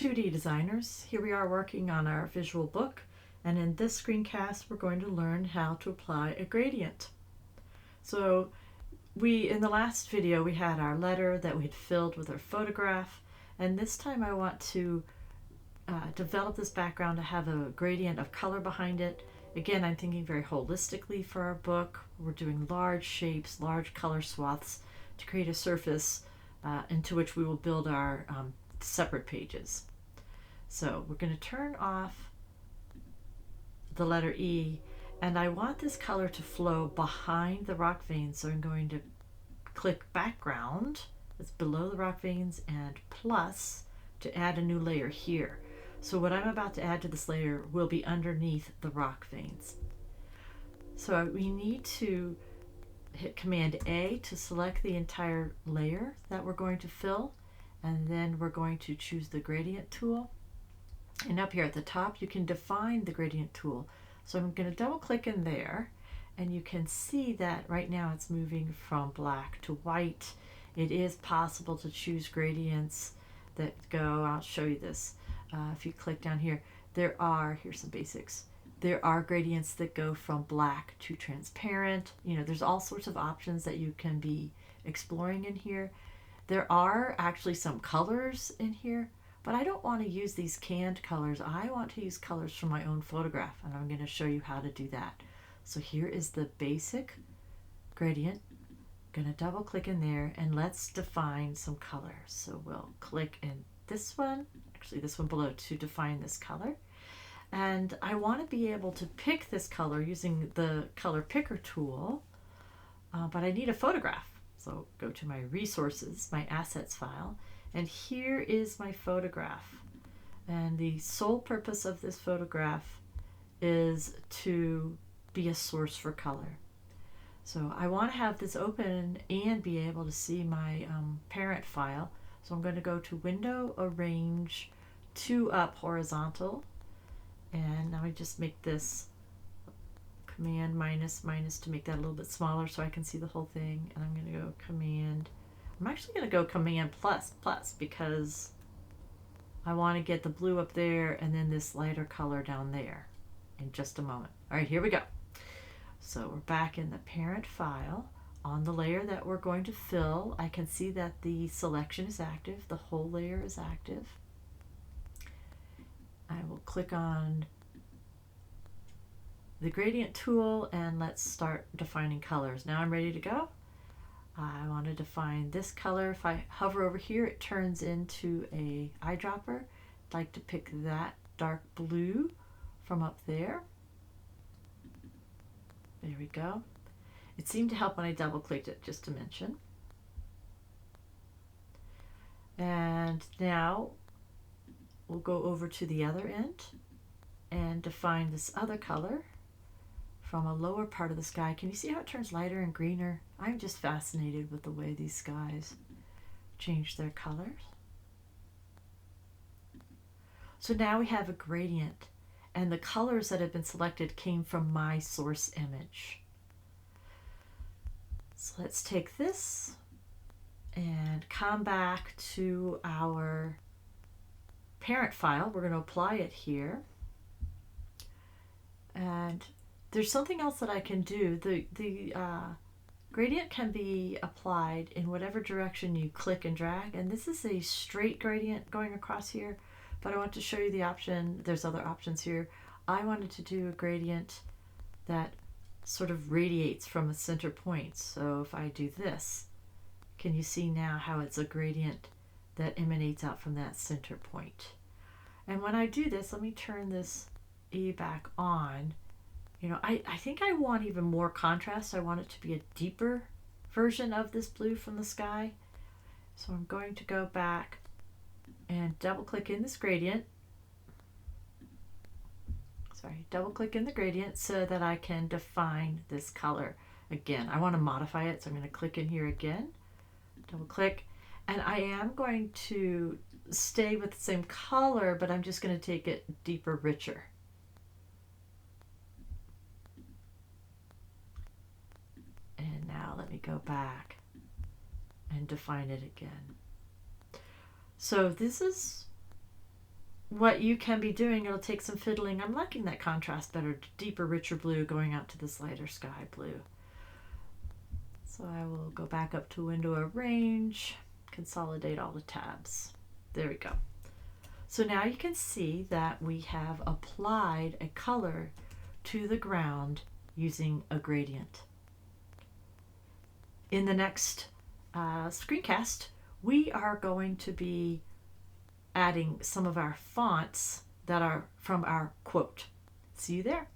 2D designers. Here we are working on our visual book, and in this screencast we're going to learn how to apply a gradient. So in the last video we had our letter that we had filled with our photograph, and this time I want to develop this background to have a gradient of color behind it. Again, I'm thinking very holistically for our book. We're doing large shapes, large color swaths to create a surface into which we will build our separate pages. So we're going to turn off the letter E, and I want this color to flow behind the rock veins, so I'm going to click background, that's below the rock veins, and plus to add a new layer here. So what I'm about to add to this layer will be underneath the rock veins. So we need to hit Command A to select the entire layer that we're going to fill, and then we're going to choose the gradient tool. And up here at the top you can define the gradient tool. So I'm going to double click in there, and you can see that right now it's moving from black to white. It is possible to choose gradients that go, I'll show you this. If you click down here, here's some basics. There are gradients that go from black to transparent. There's all sorts of options that you can be exploring in here. There are actually some colors in here, but I don't want to use these canned colors. I want to use colors from my own photograph, and I'm going to show you how to do that. So here is the basic gradient. I'm going to double click in there, and let's define some colors. So we'll click in this one, actually this one below, to define this color. And I want to be able to pick this color using the color picker tool, but I need a photograph. So go to my resources, my assets file, and here is my photograph. And the sole purpose of this photograph is to be a source for color. So I want to have this open and be able to see my parent file. So I'm going to go to Window, Arrange, 2 up horizontal, and now I just make this Command minus to make that a little bit smaller so I can see the whole thing. And I'm going to go I'm actually going to go Command plus because I want to get the blue up there and then this lighter color down there in just a moment. All right, here we go. So we're back in the parent file. On the layer that we're going to fill, I can see that the selection is active, the whole layer is active. I will click on the gradient tool, and let's start defining colors. Now I'm ready to go. I want to define this color. If I hover over here, it turns into a eyedropper. I'd like to pick that dark blue from up there. There we go. It seemed to help when I double clicked it, just to mention. And now we'll go over to the other end and define this other color from a lower part of the sky. Can you see how it turns lighter and greener? I'm just fascinated with the way these skies change their colors. So now we have a gradient, and the colors that have been selected came from my source image. So let's take this and come back to our parent file. We're going to apply it here. And there's something else that I can do. The gradient can be applied in whatever direction you click and drag, and this is a straight gradient going across here, but I want to show you the option. There's other options here. I wanted to do a gradient that sort of radiates from a center point. So if I do this, can you see now how it's a gradient that emanates out from that center point? And when I do this, let me turn this E back on. I think I want even more contrast. I want it to be a deeper version of this blue from the sky. So I'm going to go back and double click in this gradient. Double click in the gradient so that I can define this color. Again, I want to modify it, so I'm going to click in here again, double click, and I am going to stay with the same color, but I'm just going to take it deeper, richer. And now let me go back and define it again. So this is what you can be doing, it'll take some fiddling. I'm liking that contrast better, deeper, richer blue going out to this lighter sky blue. So I will go back up to window arrange, consolidate all the tabs. There we go. So now you can see that we have applied a color to the ground using a gradient. In the next screencast, we are going to be adding some of our fonts that are from our quote. See you there.